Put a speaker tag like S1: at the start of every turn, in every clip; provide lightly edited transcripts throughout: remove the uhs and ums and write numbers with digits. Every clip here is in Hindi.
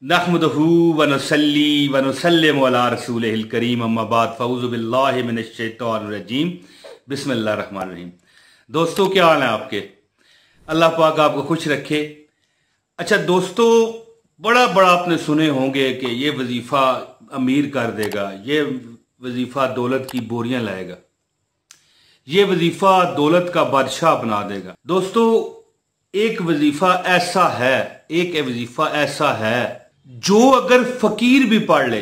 S1: नहमदहू व नसल्ली व नुसल्लिमु अला रसूलिहिल करीम अम्मा बाद फ़ऊज़ु बिल्लाहि मिनश शैतानिर रजीम बिस्मिल्लाहिर रहमानिर रहीम। दोस्तों, क्या हाल है आपके? अल्लाह पाक आपको खुश रखे। अच्छा दोस्तों, बड़ा आपने सुने होंगे कि ये वजीफ़ा अमीर कर देगा, ये वजीफ़ा दौलत की बोरियां लाएगा, ये वजीफ़ा दौलत का बादशाह बना देगा। दोस्तों, एक वजीफ़ा ऐसा है जो अगर फकीर भी पढ़ ले,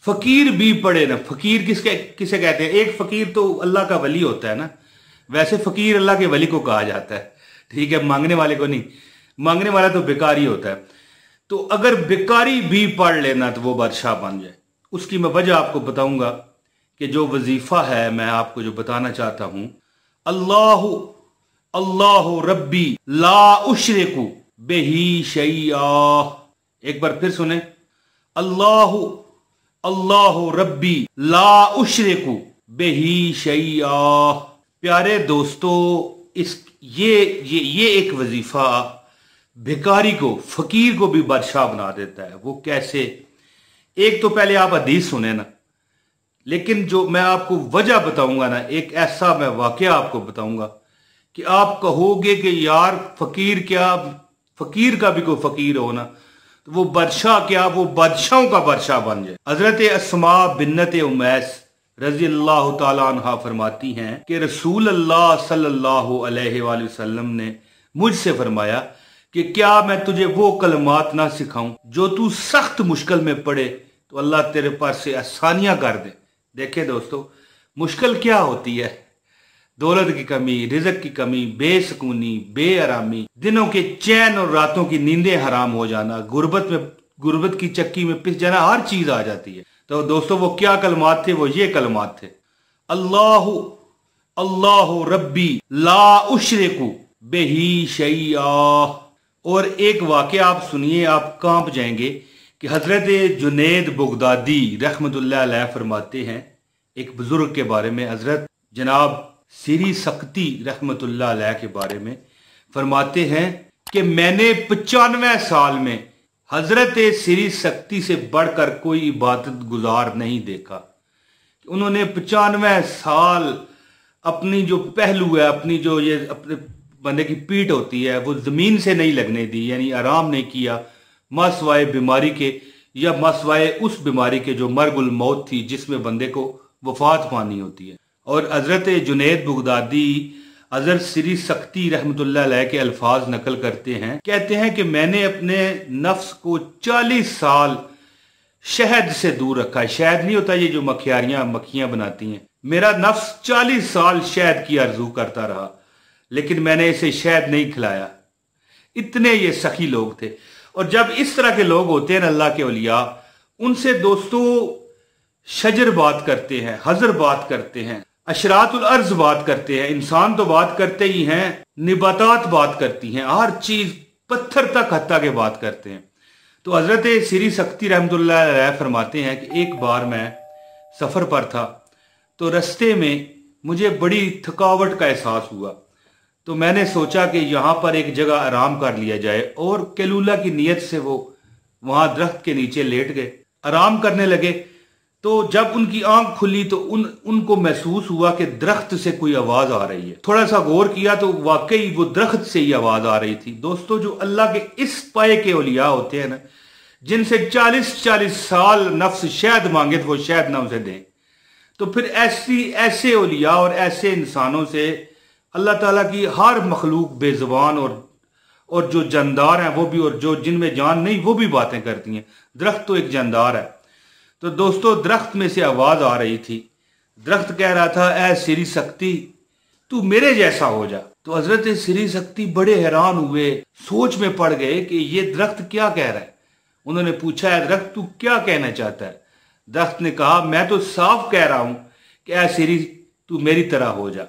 S1: फकीर भी पढ़े ना, फकीर किसे कहते हैं? एक फकीर तो अल्लाह का वली होता है ना। वैसे फकीर अल्लाह के वली को कहा जाता है, ठीक है, मांगने वाले को नहीं। मांगने वाला तो भिखारी होता है। तो अगर भिखारी भी पढ़ लेना तो वो बादशाह बन जाए। उसकी मैं वजह आपको बताऊंगा कि जो वजीफा है, मैं आपको जो बताना चाहता हूं, अल्लाहु अल्लाहु रब्बी ला उशरिकु बिही शैया। एक बार फिर सुने, अल्लाहु अल्लाहु रब्बी ला उशरिकु बिही शैया। प्यारे दोस्तों, ये एक वजीफा भिखारी को, फकीर को भी बादशाह बना देता है। वो कैसे? एक तो पहले आप हदीस सुने ना, लेकिन जो मैं आपको वजह बताऊंगा ना, एक ऐसा मैं वाकया आपको बताऊंगा कि आप कहोगे कि यार फकीर क्या, फकीर का भी कोई फकीर हो ना, तो वो बादशाह क्या, वो बादशाहों का बादशाह बन जाए। हजरत अस्मा बिन्नत उमैस रजी अल्लाह तआला अन्हा फरमाती हैं कि रसूल अल्लाह सल्लल्लाहु अलैहि वसल्लम ने मुझसे फरमाया कि क्या मैं तुझे वो कलमात ना सिखाऊं जो तू सख्त मुश्किल में पड़े तो अल्लाह तेरे पास से आसानियां कर दे। देखिए दोस्तों, मुश्किल क्या होती है? दौलत की कमी, रिज़्क की कमी, बेसकूनी, बेआरामी, दिनों के चैन और रातों की नींदें हराम हो जाना, गुर्बत की चक्की में पिस जाना, हर चीज आ जाती है। तो दोस्तों, वो क्या कलमात थे? वो ये कलमात थे, अल्लाहु अल्लाहु रब्बी ला उशरिकु बिही शैया। और एक वाकया आप सुनिए, आप कांप जाएंगे कि हजरत जुनैद बगदादी रहमतुल्लाह अलैह फरमाते हैं एक बुजुर्ग के बारे में, हजरत जनाब सिरी सक्ती रहमतुल्लाह अलैह के बारे में फरमाते हैं कि मैंने 95 साल में हजरत सिरी सक्ती से बढ़कर कोई इबादत गुजार नहीं देखा। उन्होंने 95 साल अपनी जो पहलू है, अपनी जो ये अपने बंदे की पीठ होती है, वो जमीन से नहीं लगने दी, यानी आराम नहीं किया मासवाए बीमारी के, या मासवाए उस बीमारी के जो मरगुल मौत थी, जिसमें बंदे को वफात पानी होती है। और हजरत जुनैद बगदादी हजरत सिरी सक्ती रहमतुल्लाह अलैह के अल्फाज नकल करते हैं, कहते हैं कि मैंने अपने नफ्स को 40 साल शहद से दूर रखा है। शहद नहीं होता ये जो मक्खियां बनाती हैं। मेरा नफ्स 40 साल शहद की आरजू करता रहा, लेकिन मैंने इसे शहद नहीं खिलाया। इतने ये सखी लोग थे। और जब इस तरह के लोग होते हैं अल्लाह के औलिया, उनसे दोस्तों शजर बात करते हैं, हजर बात करते हैं, अशरातुल अर्ज बात करते हैं। इंसान तो बात करते ही हैं, निबातात बात करती हैं, हर चीज पत्थर तक हत्ता के बात करते हैं। तो हजरत सिरी सक्ती रहमतुल्लाह अलैह फरमाते हैं कि एक बार मैं सफर पर था, तो रस्ते में मुझे बड़ी थकावट का एहसास हुआ। तो मैंने सोचा कि यहाँ पर एक जगह आराम कर लिया जाए, और कैलूला की नीयत से वो वहां दरख्त के नीचे लेट गए, आराम करने लगे। तो जब उनकी आंख खुली तो उनको महसूस हुआ कि दरख्त से कोई आवाज आ रही है। थोड़ा सा गौर किया तो वाकई वो दरख्त से ही आवाज आ रही थी। दोस्तों, जो अल्लाह के इस पाए के औलिया होते हैं ना, जिनसे 40 साल नफ्स शहद मांगे तो वो शहद ना उसे दें, तो फिर ऐसे औलिया और ऐसे इंसानों से अल्लाह ताला की हर मखलूक बेजुबान और जो जानदार हैं वो भी, और जो जिनमें जान नहीं वो भी बातें करती हैं। दरख्त तो एक जानदार है। तो दोस्तों, दरख्त में से आवाज आ रही थी। दरख्त कह रहा था, ऐ सिरी सक्ती, तू मेरे जैसा हो जा। तो हजरत सिरी सक्ती बड़े हैरान हुए, सोच में पड़ गए कि ये दरख्त क्या कह रहा है। उन्होंने पूछा, है दरख्त तू क्या कहना चाहता है? दरख्त ने कहा, मैं तो साफ कह रहा हूं कि ऐ सिरी, तू मेरी तरह हो जा।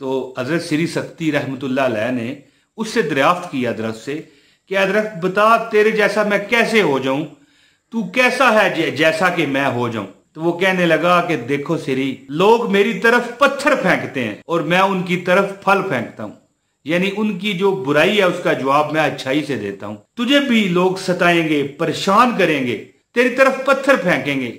S1: तो हजरत सिरी सक्ती रहमतुल्लाह अलैह ने उससे दरियाफ्त किया दरख्त से कि ऐ दरख्त बता, तेरे जैसा मैं कैसे हो जाऊं, तू कैसा है जैसा कि मैं हो जाऊं। तो वो कहने लगा कि देखो सिरी, लोग मेरी तरफ पत्थर फेंकते हैं और मैं उनकी तरफ फल फेंकता हूं। यानी उनकी जो बुराई है उसका जवाब मैं अच्छाई से देता हूं। तुझे भी लोग सताएंगे, परेशान करेंगे, तेरी तरफ पत्थर फेंकेंगे,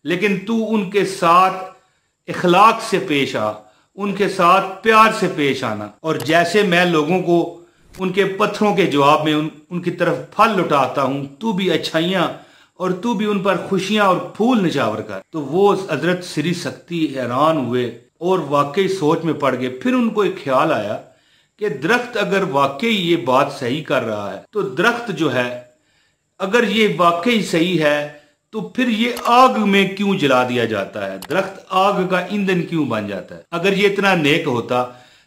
S1: लेकिन तू उनके साथ इखलाक से पेश आ, उनके साथ प्यार से पेश आना। और जैसे मैं लोगों को उनके पत्थरों के जवाब में उनकी तरफ फल लुटाता हूं, तू भी अच्छाइयां और तू भी उन पर खुशियां और फूल निछावर कर। तो वो हजरत श्री शक्ति हैरान हुए और वाकई सोच में पड़ गए। फिर उनको एक ख्याल आया कि दरख्त अगर वाकई ये बात सही कर रहा है तो दरख्त जो है अगर ये वाकई सही है तो फिर ये आग में क्यों जला दिया जाता है, दरख्त आग का ईंधन क्यों बन जाता है। अगर ये इतना नेक होता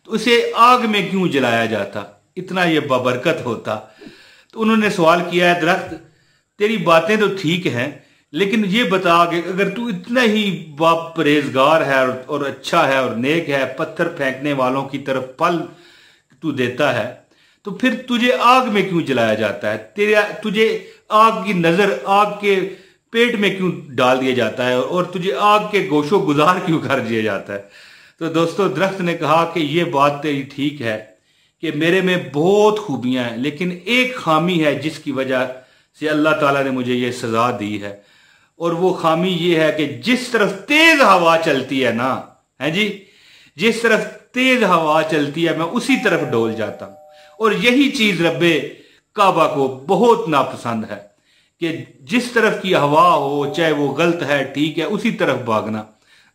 S1: तो उसे आग में क्यों जलाया जाता, इतना ये बाबरकत होता। तो उन्होंने सवाल किया है, दरख्त तेरी बातें तो ठीक हैं, लेकिन ये बता कि अगर तू इतना ही बाप परहेजगार है और अच्छा है और नेक है, पत्थर फेंकने वालों की तरफ फल तू देता है, तो फिर तुझे आग में क्यों जलाया जाता है, तुझे आग की नजर आग के पेट में क्यों डाल दिया जाता है और तुझे आग के गोशो गुजार क्यों कर दिया जाता है। तो दोस्तों दरख्त ने कहा कि ये बात तेरी ठीक है कि मेरे में बहुत खूबियां हैं, लेकिन एक खामी है जिसकी वजह से अल्लाह ताला ने मुझे ये सजा दी है, और वो खामी ये है कि जिस तरफ तेज हवा चलती है ना, है जी, जिस तरफ तेज हवा चलती है मैं उसी तरफ डोल जाता हूं। और यही चीज रब्बे काबा को बहुत नापसंद है कि जिस तरफ की हवा हो, चाहे वो गलत है ठीक है, उसी तरफ भागना।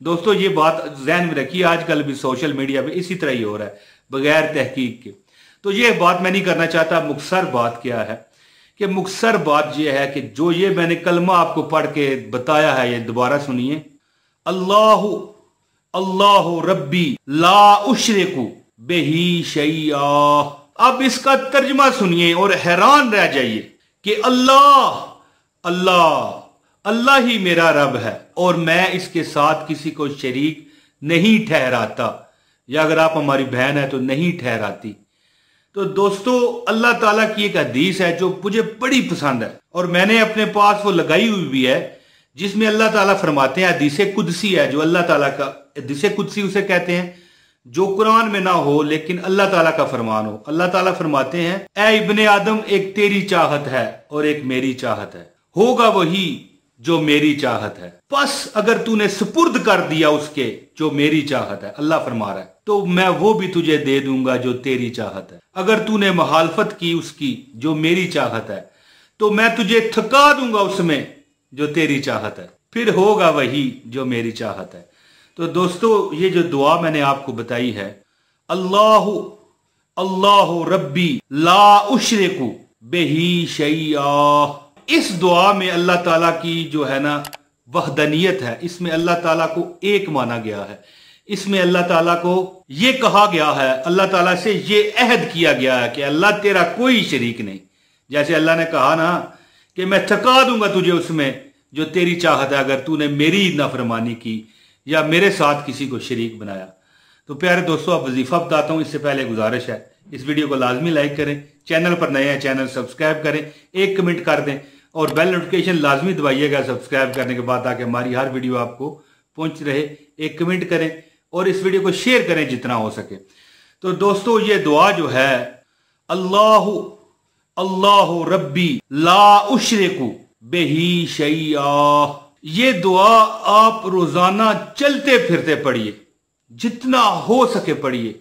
S1: दोस्तों ये बात ज़हन में रखिए, आजकल भी सोशल मीडिया पे इसी तरह ही हो रहा है बगैर तहकीक के। तो ये बात मैं नहीं करना चाहता। मुख्तसर बात क्या है कि मुख्तसर बात यह है कि जो ये मैंने कलमा आपको पढ़ के बताया है, ये दोबारा सुनिए, अल्लाहु अल्लाहु रब्बी ला उशरिकु बिही शैया। अब इसका तर्जमा सुनिए और हैरान रह जाइए कि अल्लाह अल्लाह अल्लाह ही मेरा रब है और मैं इसके साथ किसी को शरीक नहीं ठहराता, या अगर आप हमारी बहन है तो नहीं ठहराती। तो दोस्तों अल्लाह ताला की एक हदीस है जो मुझे बड़ी पसंद है और मैंने अपने पास वो लगाई हुई भी है, जिसमें अल्लाह ताला फरमाते हैं, हदीस कुदसी है जो अल्लाह ताला का, हदीस कुदसी उसे कहते हैं जो कुरान में ना हो लेकिन अल्लाह ताला का फरमान हो। अल्लाह ताला फरमाते हैं, ऐ इब्ने आदम एक तेरी चाहत है और एक मेरी चाहत है, होगा वही जो मेरी चाहत है, बस अगर तूने सुपुर्द कर दिया उसके जो मेरी चाहत है, अल्लाह फरमा रहा है, तो मैं वो भी तुझे दे दूंगा जो तेरी चाहत है। अगर तूने मुखालफत की उसकी जो मेरी चाहत है, तो मैं तुझे थका दूंगा उसमें जो तेरी चाहत है, फिर होगा वही जो मेरी चाहत है। तो दोस्तों ये जो दुआ मैंने आपको बताई है, अल्लाहु अल्लाहु रब्बी ला उशरिकु बिही शैया, इस दुआ में अल्लाह ताला की जो है ना वहदनियत है, इसमें अल्लाह ताला को एक माना गया है, इसमें अल्लाह ताला को ये कहा गया है, अल्लाह ताला से ये अहद किया गया है कि अल्लाह तेरा कोई शरीक नहीं। जैसे अल्लाह ने कहा ना कि मैं थका दूंगा तुझे उसमें जो तेरी चाहत है अगर तूने मेरी नाफरमानी की या मेरे साथ किसी को शरीक बनाया। तो प्यारे दोस्तों अब वजीफा बताता हूं, इससे पहले गुजारिश है इस वीडियो को लाजमी लाइक करें, चैनल पर नए हैं चैनल सब्सक्राइब करें, एक कमेंट कर दें और बेल नोटिफिकेशन लाजमी दबाइएगा सब्सक्राइब करने के बाद, ताकि हमारी हर वीडियो आपको पहुंच रहे। एक कमेंट करें और इस वीडियो को शेयर करें जितना हो सके। तो दोस्तों ये दुआ जो है, अल्लाहु अल्लाहु रब्बी ला उशरिकु बिही शैया, ये दुआ आप रोजाना चलते फिरते पढ़िए, जितना हो सके पढ़िए।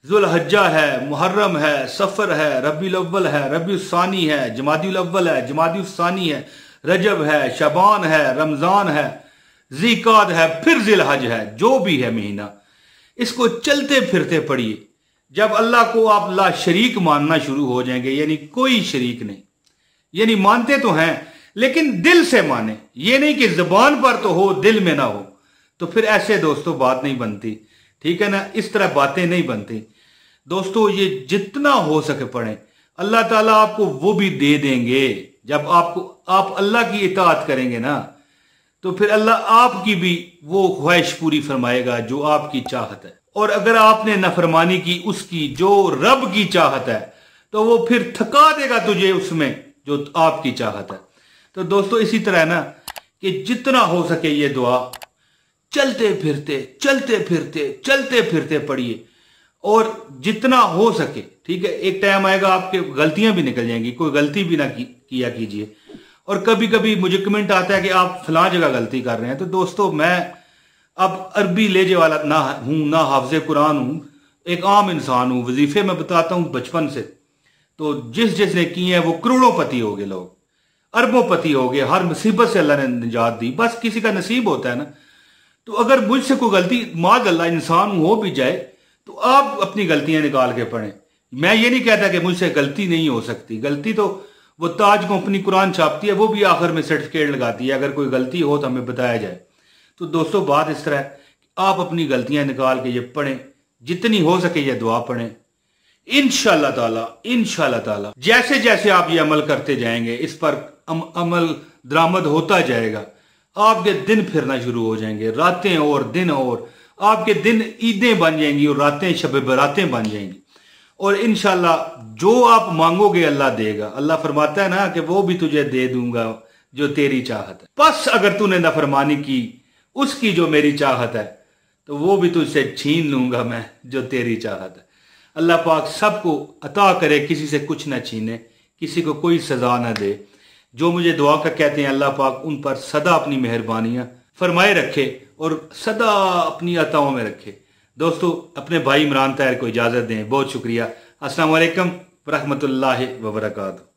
S1: जुल्हज्जा है, मुहर्रम है, सफर है, रबीउल अव्वल है, रबीउल सानी है, जमादिउल अव्वल है, जमादिउल सानी है, रजब है, शबान है, रमजान है, ज़िकाद है, फिर जिलहज है, जो भी है महीना, इसको चलते फिरते पढ़िए। जब अल्लाह को आप ला शरीक मानना शुरू हो जाएंगे, यानी कोई शरीक नहीं, यानी मानते तो हैं लेकिन दिल से माने, ये नहीं कि जबान पर तो हो दिल में ना हो, तो फिर ऐसे दोस्तों बात नहीं बनती, ठीक है ना, इस तरह बातें नहीं बनती। दोस्तों ये जितना हो सके पढ़ें, अल्लाह ताला आपको वो भी दे देंगे। जब आप अल्लाह की इताअत करेंगे ना, तो फिर अल्लाह आपकी भी वो ख्वाहिश पूरी फरमाएगा जो आपकी चाहत है। और अगर आपने नफरमानी की उसकी जो रब की चाहत है, तो वो फिर थका देगा तुझे उसमें जो आपकी चाहत है। तो दोस्तों इसी तरह ना कि जितना हो सके ये दुआ चलते फिरते चलते फिरते चलते फिरते पढ़िए। और जितना हो सके, ठीक है, एक टाइम आएगा आपके गलतियां भी निकल जाएंगी, कोई गलती भी ना किया कीजिए। और कभी कभी मुझे कमेंट आता है कि आप फलां जगह गलती कर रहे हैं। तो दोस्तों, मैं अब अरबी लेजे वाला ना हूं, ना हाफिज कुरान हूं, एक आम इंसान हूं। वजीफे में बताता हूं बचपन से। तो जिसने किए हैं वो करोड़ोंपति हो गए, लोग अरबोंपति हो गए, हर मुसीबत से अल्लाह ने निजात दी। बस किसी का नसीब होता है ना। तो अगर मुझसे कोई गलती माद अल्लाह इंसान हो भी जाए तो आप अपनी गलतियां निकाल के पढ़ें। मैं ये नहीं कहता कि मुझसे गलती नहीं हो सकती। गलती तो वो ताज कंपनी कुरान छापती है, वो भी आखिर में सर्टिफिकेट लगाती है। अगर कोई गलती हो तो हमें बताया जाए। तो दोस्तों, बात इस तरह है, आप अपनी गलतियां निकाल के ये पढ़ें, जितनी हो सके ये दुआ पढ़ें। इंशाअल्लाह ताला जैसे जैसे आप ये अमल करते जाएंगे, इस पर अमल दरामद होता जाएगा, आपके दिन फिरना शुरू हो जाएंगे, रातें और दिन, और आपके दिन ईदें बन जाएंगी और रातें शब बरातें बन जाएंगी। और इंशाअल्लाह जो आप मांगोगे अल्लाह देगा। अल्लाह फरमाता है ना कि वो भी तुझे दे दूंगा जो तेरी चाहत है। बस अगर तूने नाफरमानी की, उसकी जो मेरी चाहत है, तो वो भी तुझसे छीन लूंगा मैं जो तेरी चाहत है। अल्लाह पाक सबको अता करे, किसी से कुछ ना छीने, किसी को कोई सजा ना दे। जो मुझे दुआ का कहते हैं, अल्लाह पाक उन पर सदा अपनी मेहरबानियां फरमाए रखे और सदा अपनी अताओं में रखे। दोस्तों, अपने भाई इमरान ताहिर को इजाजत दें। बहुत शुक्रिया। अस्सलाम वालेकुम व रहमतुल्लाहि व बरकातहू।